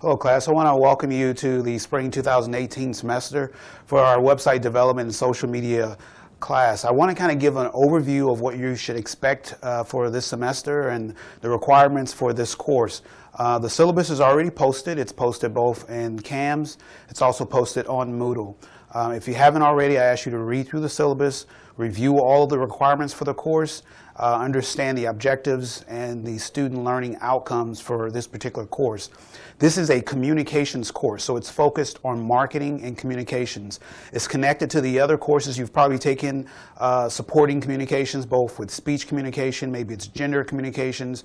Hello class, I want to welcome you to the spring 2018 semester for our website development and social media class. I want to kind of give an overview of what you should expect for this semester and the requirements for this course. The syllabus is already posted. It's posted both in CAMS. It's also posted on Moodle. If you haven't already, I ask you to read through the syllabus, review all of the requirements for the course, understand the objectives and the student learning outcomes for this particular course. This is a communications course, so it's focused on marketing and communications. It's connected to the other courses you've probably taken supporting communications, both with speech communication, maybe it's gender communications,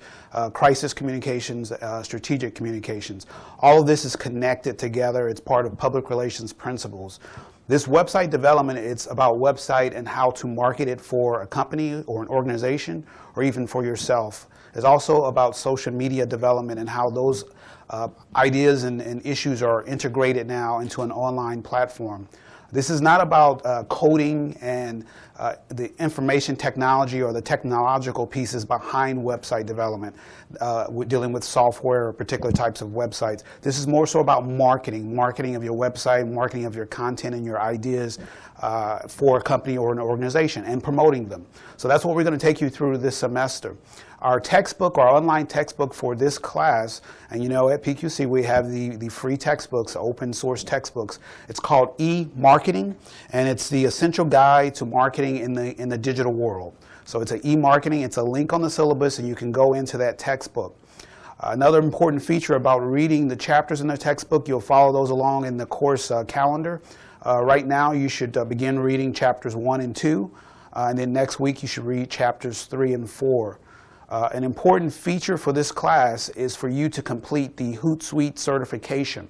crisis communications, strategic communications. All of this is connected together. It's part of public relations principles. This website development, it's about website and how to market it for a company or an organization or even for yourself. It's also about social media development and how those ideas and issues are integrated now into an online platform. This is not about coding and the information technology or the technological pieces behind website development, dealing with software or particular types of websites. This is more so about marketing of your website, marketing of your content and your ideas for a company or an organization, and promoting them. So that's what we're going to take you through this semester. Our textbook, our online textbook for this class, and you know at PQC we have the free textbooks, open source textbooks. It's called E-Marketing, and it's the essential guide to marketing in the digital world. So it's an E-Marketing, it's a link on the syllabus and you can go into that textbook. Another important feature about reading the chapters in the textbook, you'll follow those along in the course calendar. Right now you should begin reading chapters 1 and 2, and then next week you should read chapters 3 and 4. An important feature for this class is for you to complete the Hootsuite certification.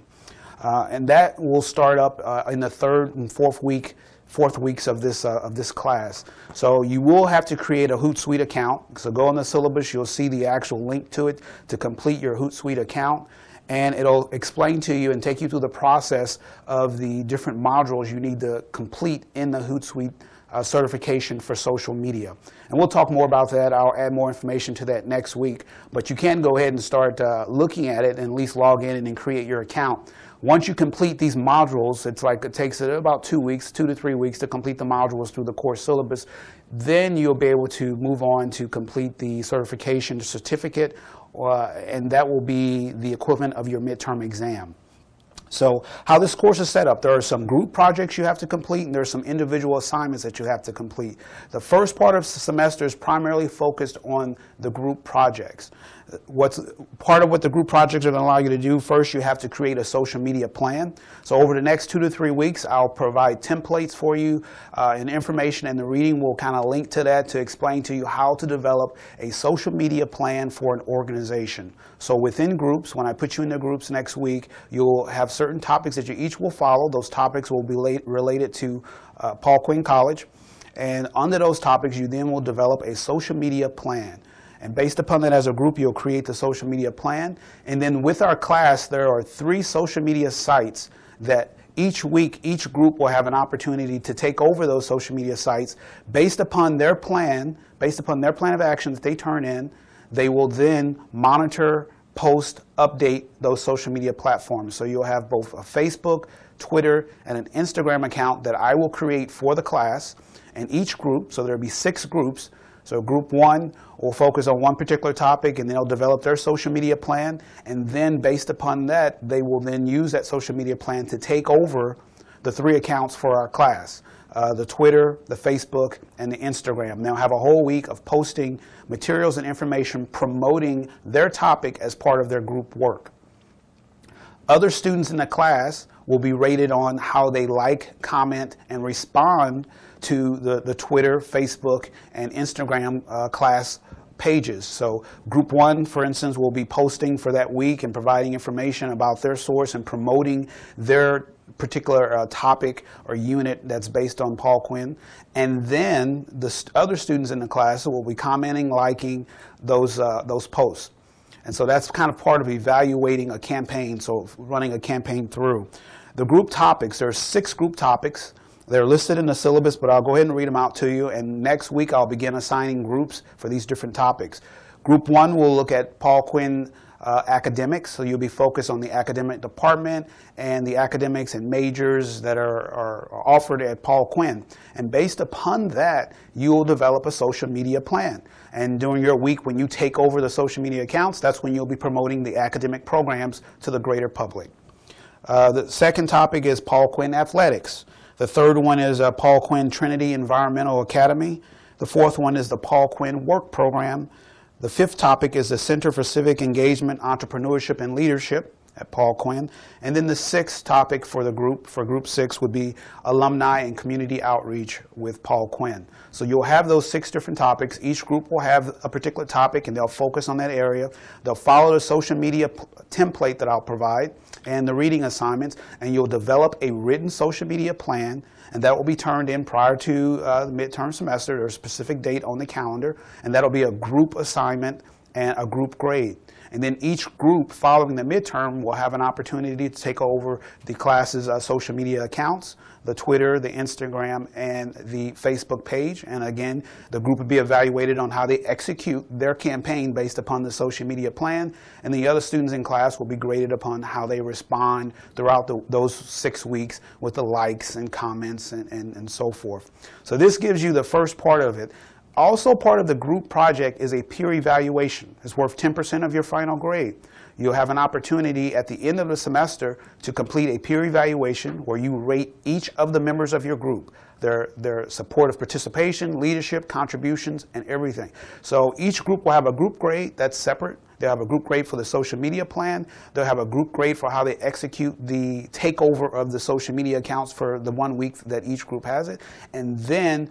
And that will start up in the third and fourth weeks of this class. So you will have to create a Hootsuite account. So go on the syllabus, you'll see the actual link to it to complete your Hootsuite account. And it'll explain to you and take you through the process of the different modules you need to complete in the Hootsuite certification for social media. And we'll talk more about that. I'll add more information to that next week. But you can go ahead and start looking at it and at least log in and create your account. Once you complete these modules, it takes about 2 weeks, 2 to 3 weeks to complete the modules through the course syllabus. Then you'll be able to move on to complete the certification certificate, and that will be the equivalent of your midterm exam. So how this course is set up, there are some group projects you have to complete and there are some individual assignments that you have to complete. The first part of the semester is primarily focused on the group projects. Part of what the group projects are going to allow you to do, first you have to create a social media plan. So over the next 2 to 3 weeks I'll provide templates for you and information, and the reading will kind of link to that to explain to you how to develop a social media plan for an organization. So within groups, when I put you in the groups next week, you'll have certain topics that you each will follow. Those topics will be related to Paul Quinn College, and under those topics you then will develop a social media plan. And based upon that, as a group, you'll create the social media plan. And then with our class, there are 3 social media sites that each week, each group will have an opportunity to take over those social media sites based upon their plan of action that they turn in. They will then monitor, post, update those social media platforms. So you'll have both a Facebook, Twitter, and an Instagram account that I will create for the class. And each group, so there'll be 6 groups. So group 1 will focus on one particular topic, and they'll develop their social media plan, and then based upon that, they will then use that social media plan to take over the 3 accounts for our class. The Twitter, the Facebook, and the Instagram. They'll have a whole week of posting materials and information promoting their topic as part of their group work. Other students in the class will be rated on how they like, comment, and respond to the Twitter, Facebook, and Instagram class pages. So group 1, for instance, will be posting for that week and providing information about their source and promoting their particular topic or unit that's based on Paul Quinn. And then the other students in the class will be commenting, liking those posts. And so that's kind of part of evaluating a campaign, so running a campaign through. The group topics, there are 6 group topics. They're listed in the syllabus, but I'll go ahead and read them out to you. And next week I'll begin assigning groups for these different topics. Group 1 will look at Paul Quinn academics, so you'll be focused on the academic department and the academics and majors that are offered at Paul Quinn. And based upon that, you will develop a social media plan. And during your week when you take over the social media accounts, that's when you'll be promoting the academic programs to the greater public. The second topic is Paul Quinn Athletics. The third one is Paul Quinn Trinity Environmental Academy. The fourth one is the Paul Quinn Work Program. The fifth topic is the Center for Civic Engagement, Entrepreneurship, and Leadership at Paul Quinn. And then the sixth topic for the group, for Group 6, would be Alumni and Community Outreach with Paul Quinn. So you'll have those 6 different topics. Each group will have a particular topic, and they'll focus on that area. They'll follow the social media template that I'll provide and the reading assignments, and you'll develop a written social media plan, and that will be turned in prior to the midterm semester. There's a specific date on the calendar, and that'll be a group assignment and a group grade. And then each group following the midterm will have an opportunity to take over the class's social media accounts, the Twitter, the Instagram, and the Facebook page. And again, the group will be evaluated on how they execute their campaign based upon the social media plan. And the other students in class will be graded upon how they respond throughout those 6 weeks with the likes and comments and so forth. So this gives you the first part of it. Also part of the group project is a peer evaluation. It's worth 10% of your final grade. You'll have an opportunity at the end of the semester to complete a peer evaluation where you rate each of the members of your group, their support of participation, leadership, contributions, and everything. So each group will have a group grade that's separate. They'll have a group grade for the social media plan. They'll have a group grade for how they execute the takeover of the social media accounts for the 1 week that each group has it. And then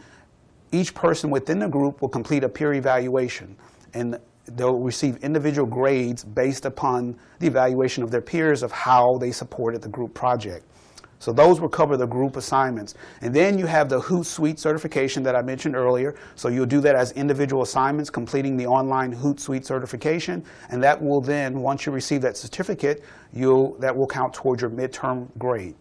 each person within the group will complete a peer evaluation, and they'll receive individual grades based upon the evaluation of their peers of how they supported the group project. So those will cover the group assignments. And then you have the Hootsuite certification that I mentioned earlier. So you'll do that as individual assignments, completing the online Hootsuite certification. And that will then, once you receive that certificate, that will count towards your midterm grade.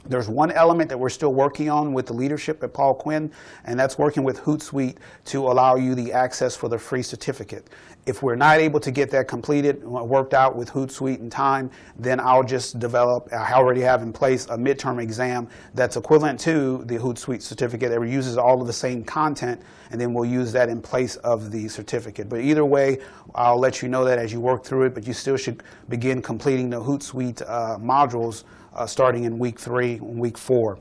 There's one element that we're still working on with the leadership at Paul Quinn, and that's working with Hootsuite to allow you the access for the free certificate. If we're not able to get that completed, worked out with Hootsuite in time, then I'll just develop, I already have in place, a midterm exam that's equivalent to the Hootsuite certificate that uses all of the same content, and then we'll use that in place of the certificate. But either way, I'll let you know that as you work through it, but you still should begin completing the Hootsuite modules starting in week 3 and week 4.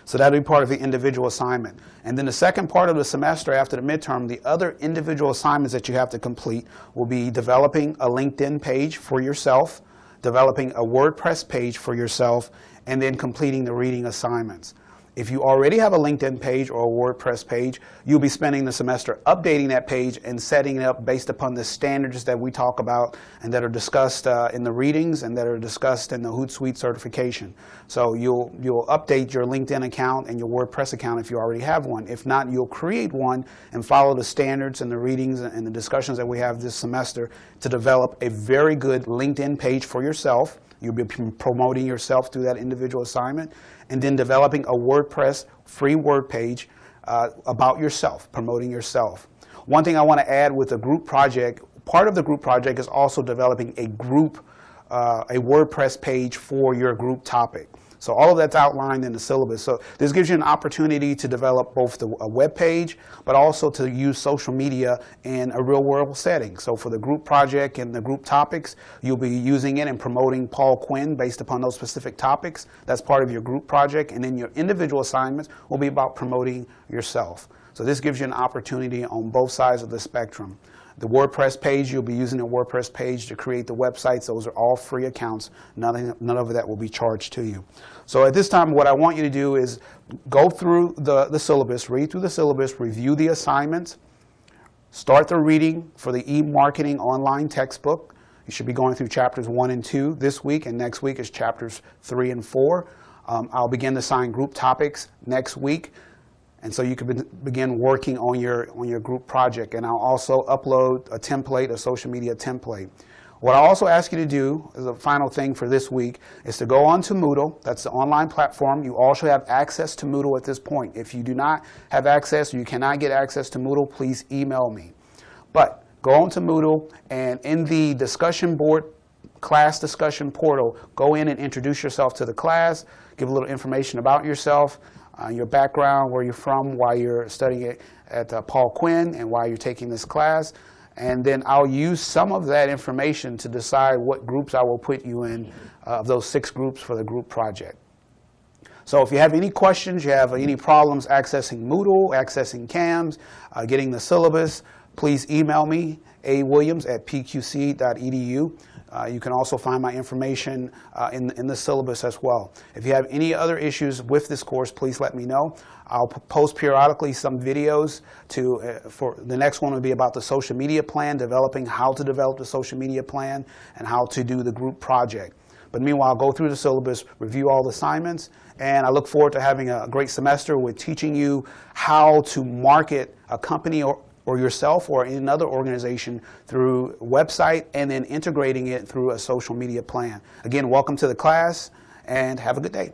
So that'll be part of the individual assignment. And then the second part of the semester after the midterm, the other individual assignments that you have to complete will be developing a LinkedIn page for yourself, developing a WordPress page for yourself, and then completing the reading assignments. If you already have a LinkedIn page or a WordPress page, you'll be spending the semester updating that page and setting it up based upon the standards that we talk about and that are discussed in the readings and that are discussed in the Hootsuite certification. So you'll update your LinkedIn account and your WordPress account if you already have one. If not, you'll create one and follow the standards and the readings and the discussions that we have this semester to develop a very good LinkedIn page for yourself. You'll be promoting yourself through that individual assignment, and then developing a WordPress free word page about yourself, promoting yourself. One thing I want to add with the group project, part of the group project is also developing a WordPress page for your group topic. So all of that's outlined in the syllabus. So this gives you an opportunity to develop both a web page, but also to use social media in a real world setting. So for the group project and the group topics, you'll be using it and promoting Paul Quinn based upon those specific topics. That's part of your group project. And then your individual assignments will be about promoting yourself. So this gives you an opportunity on both sides of the spectrum. The WordPress page, you'll be using a WordPress page to create the websites. Those are all free accounts. None of that will be charged to you. So at this time, what I want you to do is go through the syllabus, read through the syllabus, review the assignments, start the reading for the e-marketing online textbook. You should be going through chapters 1 and 2 this week, and next week is chapters 3 and 4. I'll begin to assign group topics next week. And so you can begin working on your group project. And I'll also upload a template, a social media template. What I also ask you to do, as a final thing for this week, is to go on to Moodle. That's the online platform. You also have access to Moodle at this point. If you do not have access or you cannot get access to Moodle, please email me. But go onto Moodle, and in the discussion board, class discussion portal, go in and introduce yourself to the class, give a little information about yourself, your background, where you're from, why you're studying at Paul Quinn, and why you're taking this class. And then I'll use some of that information to decide what groups I will put you in of those 6 groups for the group project. So if you have any questions, you have any problems accessing Moodle, accessing CAMS, getting the syllabus, please email me, awilliams@pqc.edu. You can also find my information in the syllabus as well. If you have any other issues with this course, please let me know. I'll post periodically some videos for the next one will be about the social media plan, developing how to develop the social media plan and how to do the group project. But meanwhile, go through the syllabus, review all the assignments, and I look forward to having a great semester with teaching you how to market a company or yourself or another organization through a website and then integrating it through a social media plan. Again, welcome to the class and have a good day.